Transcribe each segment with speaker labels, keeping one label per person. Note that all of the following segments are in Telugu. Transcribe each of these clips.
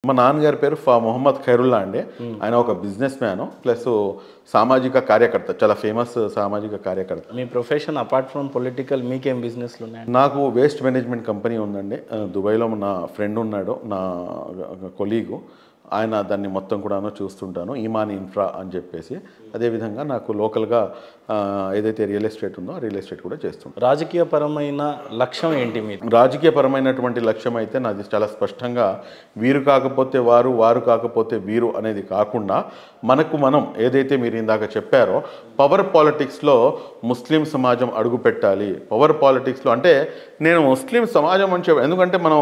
Speaker 1: మా నాన్నగారి పేరు మొహమ్మద్ ఖైరుల్లా అండి. ఆయన ఒక బిజినెస్ మ్యాన్ ప్లస్ సామాజిక కార్యకర్త, చాలా ఫేమస్ సామాజిక కార్యకర్త.
Speaker 2: మీ ప్రొఫెషన్ అపార్ట్ ఫ్రమ్ పొలిటికల్ మీకేం బిజినెస్లు ఉన్నాయండి?
Speaker 1: నాకు వేస్ట్ మేనేజ్మెంట్ కంపెనీ ఉందండి. దుబాయ్లో నా ఫ్రెండ్ ఉన్నాడు, నా కొలీగు. ఆయన దాన్ని మొత్తం కూడాను చూస్తుంటాను, ఈమాన్ ఇన్ఫ్రా అని చెప్పేసి. అదేవిధంగా నాకు లోకల్గా ఏదైతే రియల్ ఎస్టేట్ ఉందో ఆ రియల్ ఎస్టేట్ కూడా చేస్తుంటాను.
Speaker 2: రాజకీయపరమైన లక్ష్యం ఏంటి మీరు?
Speaker 1: రాజకీయపరమైనటువంటి లక్ష్యం అయితే నాది చాలా స్పష్టంగా వీరు కాకపోతే వారు, వారు కాకపోతే వీరు అనేది కాకుండా మనకు మనం ఏదైతే మీరు ఇందాక చెప్పారో పవర్ పాలిటిక్స్లో ముస్లిం సమాజం అడుగు పెట్టాలి. పవర్ పాలిటిక్స్లో అంటే నేను ముస్లిం సమాజం అని చెప్పి, ఎందుకంటే మనం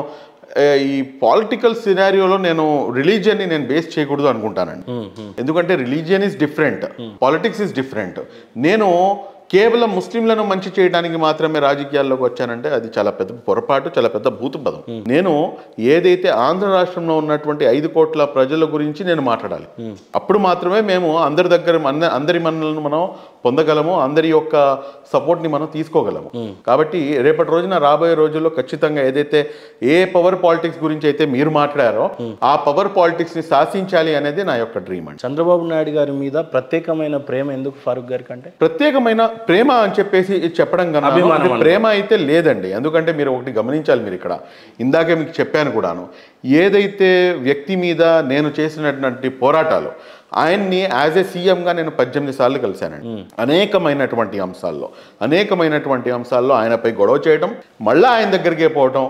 Speaker 1: ఈ పొలిటికల్ సినారియోలో నేను రిలీజియన్ని నేను బేస్ చేయకూడదు అనుకుంటానండి. ఎందుకంటే religion is different, politics is different. నేను కేవలం ముస్లింలను మంచి చేయడానికి మాత్రమే రాజకీయాల్లోకి వచ్చానంటే అది చాలా పెద్ద పొరపాటు, చాలా పెద్ద భూతపదం. నేను ఏదైతే ఆంధ్ర రాష్ట్రంలో ఉన్నటువంటి 5 కోట్ల ప్రజల గురించి నేను మాట్లాడాలి. అప్పుడు మాత్రమే మేము అందరి దగ్గర అందరి మన్నలను మనం పొందగలము, అందరి యొక్క సపోర్ట్ని మనం తీసుకోగలము. కాబట్టి రేపటి రోజున రాబోయే రోజుల్లో ఖచ్చితంగా ఏదైతే ఏ పవర్ పాలిటిక్స్ గురించి అయితే మీరు మాట్లాడారో ఆ పవర్ పాలిటిక్స్ని శాసించాలి అనేది నా యొక్క డ్రీమ్ అండి.
Speaker 2: చంద్రబాబు నాయుడు గారి మీద ప్రత్యేకమైన ప్రేమ ఎందుకు ఫారూక్ గారి కంటే?
Speaker 1: ప్రత్యేకమైన ప్రేమ అని చెప్పేసి చెప్పడం కన్నా ప్రేమ అయితే లేదండి. ఎందుకంటే మీరు ఒకటి గమనించాలి, మీరు ఇక్కడ ఇందాకే మీకు చెప్పాను కూడాను, ఏదైతే వ్యక్తి మీద నేను చేసినటువంటి పోరాటాలు, ఆయన్ని యాజ్ ఏ సీఎంగా నేను 18 సార్లు కలిశానండి. అనేకమైనటువంటి అంశాల్లో ఆయనపై గొడవ చేయడం, మళ్ళీ ఆయన దగ్గరికే పోవటం,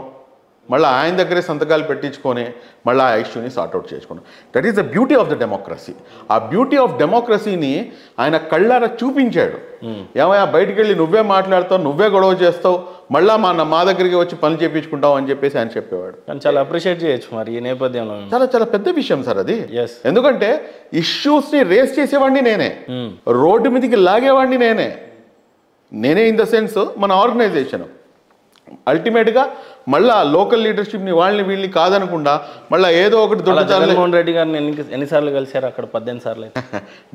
Speaker 1: మళ్ళీ ఆయన దగ్గరే సంతకాలు పెట్టించుకొని మళ్ళీ ఆ ఇష్యూని సార్ట్అవుట్ చేసుకోవడం. That is the beauty of the democracy. ఆ బ్యూటీ ఆఫ్ డెమోక్రసీని ఆయన కళ్ళారా చూపించాడు. ఏమయ్యా బయటికి వెళ్ళి నువ్వే మాట్లాడతావు, నువ్వే గొడవ చేస్తావు, మళ్ళీ మా దగ్గరికి వచ్చి పనులు చేయించుకుంటావు అని చెప్పేసి ఆయన చెప్పేవాడు.
Speaker 2: కానీ చాలా అప్రిషియేట్ చేయొచ్చు మరి ఈ నేపథ్యంలో.
Speaker 1: చాలా చాలా పెద్ద విషయం సార్ అది. ఎందుకంటే ఇష్యూస్ని రేస్ చేసేవాడిని నేనే, రోడ్డు మీదకి లాగేవాడిని నేనే ఇన్ ద సెన్స్ మన ఆర్గనైజేషన్ అల్టిమేట్గా మళ్ళీ లోకల్ లీడర్షిప్ని వాళ్ళని వీళ్ళని కాదనకుండా మళ్ళీ ఏదో ఒకటి
Speaker 2: జగన్మోహన్ రెడ్డి గారిని ఎన్నిసార్లు కలిశారు అక్కడ? 18 సార్లు అయితే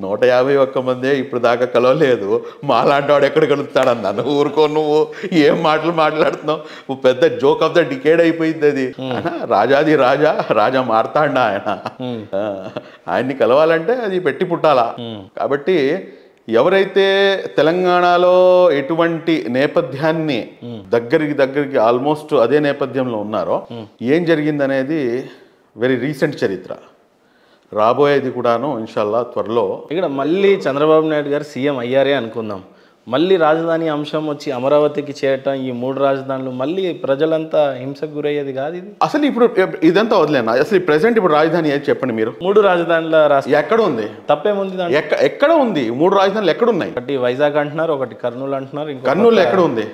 Speaker 1: 151 మందే ఇప్పుడు దాకా కలవలేదు. మాలాంటి వాడు ఎక్కడ కలుస్తాడన్నా, ఊరుకో నువ్వు ఏం మాటలు మాట్లాడుతున్నావు, పెద్ద జోక్ ఆఫ్ ద డికేడ్ అయిపోయింది అది. రాజాది రాజా మారతాడా ఆయన్ని కలవాలంటే అది పెట్టి పుట్టాలా. కాబట్టి ఎవరైతే తెలంగాణలో ఎటువంటి నేపథ్యాన్ని దగ్గరికి ఆల్మోస్ట్ అదే నేపథ్యంలో ఉన్నారో ఏం జరిగిందనేది వెరీ రీసెంట్ చరిత్ర. రాబోయేది కూడాను ఇన్షాల్లా త్వరలో.
Speaker 2: ఇక్కడ మళ్ళీ చంద్రబాబు నాయుడు గారు సీఎం అయ్యారే అనుకుందాం, మళ్ళీ రాజధాని అంశం వచ్చి అమరావతికి చేయటం, ఈ 3 రాజధానులు మళ్ళీ ప్రజలంతా హింసకు గురయ్యేది కాదు ఇది?
Speaker 1: అసలు ఇప్పుడు ఇదంతా వదిలేనా, అసలు ప్రెసెంట్ ఇప్పుడు రాజధాని ఏది చెప్పండి మీరు?
Speaker 2: 3 రాజధానుల రాష్ట్రం
Speaker 1: ఎక్కడ ఉంది?
Speaker 2: తప్పేముంది?
Speaker 1: ఎక్కడ ఉంది? 3 రాజధానులు ఎక్కడ ఉన్నాయి?
Speaker 2: ఒకటి వైజాగ్ అంటున్నారు, ఒకటి కర్నూలు అంటున్నారు.
Speaker 1: కర్నూలు ఎక్కడ ఉంది?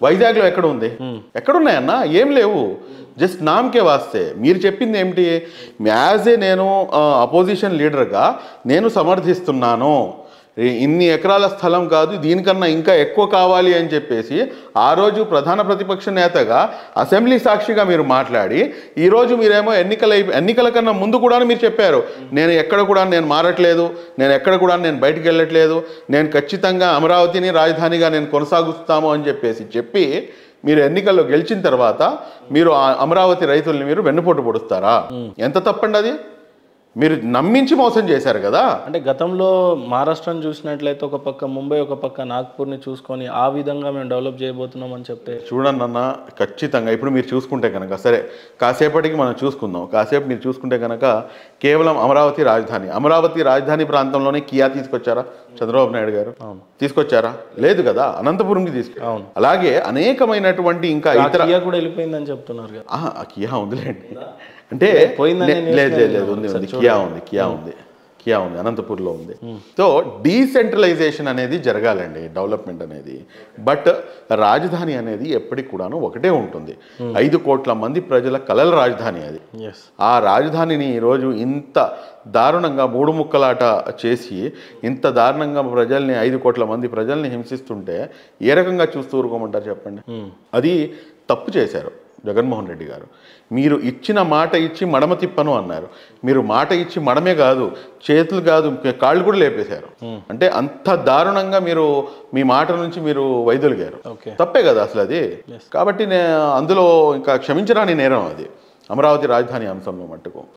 Speaker 1: వైజాగ్లో ఎక్కడ ఉంది? ఎక్కడున్నాయన్నా? ఏం లేవు, జస్ట్ నామకే వాస్తే. మీరు చెప్పింది ఏమిటి? యాజ్ ఏ నేను అపోజిషన్ లీడర్గా నేను సమర్థిస్తున్నాను, ఇన్ని ఎకరాల స్థలం కాదు దీనికన్నా ఇంకా ఎక్కువ కావాలి అని చెప్పేసి ఆ రోజు ప్రధాన ప్రతిపక్ష నేతగా అసెంబ్లీ సాక్షిగా మీరు మాట్లాడి, ఈరోజు మీరేమో ఎన్నికల కన్నా ముందు కూడా మీరు చెప్పారు, నేను ఎక్కడ కూడా నేను మారట్లేదు, నేను ఎక్కడ కూడా నేను బయటికి వెళ్ళట్లేదు, నేను ఖచ్చితంగా అమరావతిని రాజధానిగా నేను కొనసాగుస్తాము అని చెప్పి మీరు ఎన్నికల్లో గెలిచిన తర్వాత మీరు అమరావతి రైతుల్ని మీరు వెన్నుపోటు పొడుస్తారా? ఎంత తప్పండి అది. మీరు నమ్మించి మోసం చేశారు కదా.
Speaker 2: అంటే గతంలో మహారాష్ట్రను చూసినట్లయితే ఒక పక్క ముంబై, ఒక పక్క నాగ్పూర్ని చూసుకొని ఆ విధంగా మేము డెవలప్ చేయబోతున్నాం అని చెప్తే
Speaker 1: చూడండి అన్న, ఖచ్చితంగా ఇప్పుడు మీరు చూసుకుంటే కనుక, సరే కాసేపటికి మనం చూసుకుందాం, కాసేపు మీరు చూసుకుంటే కనుక కేవలం అమరావతి రాజధాని ప్రాంతంలోనే కియా తీసుకొచ్చారా చంద్రబాబు నాయుడు గారు? తీసుకొచ్చారా? లేదు కదా, అనంతపురంకి తీసుకొచ్చారు. అలాగే అనేకమైనటువంటి ఇంకా ఇతర
Speaker 2: కూడా వెళ్ళిపోయిందని చెప్తున్నారు కదా.
Speaker 1: కియా ఉందిలేండి, అంటే లేదు ఉంది, కియా ఉంది అనంతపూర్లో ఉంది. సో డీసెంట్రలైజేషన్ అనేది జరగాలండి, డెవలప్మెంట్ అనేది. బట్ రాజధాని అనేది ఎప్పటికి కూడాను ఒకటే ఉంటుంది. 5 కోట్ల మంది ప్రజల కలల రాజధాని అది. ఆ రాజధానిని ఈరోజు ఇంత దారుణంగా 3 ముక్కలాట చేసి ఇంత దారుణంగా 5 కోట్ల మంది ప్రజల్ని హింసిస్తుంటే ఏ రకంగా చూస్తూ ఊరుకోమంటారు చెప్పండి? అది తప్పు చేశారు జగన్మోహన్ రెడ్డి గారు. మీరు ఇచ్చిన మాట ఇచ్చి మడమ తిప్పను అన్నారు. మీరు మాట ఇచ్చి మడమే కాదు, చేతులు కాదు, కాళ్ళు కూడా లేపేశారు. అంటే అంత దారుణంగా మీరు మీ మాట నుంచి మీరు వైదొలిగారు. తప్పే కదా అసలు అది. కాబట్టి అందులో ఇంకా క్షమించరాని నేరం అది అమరావతి రాజధాని అంశంలో మట్టుకు.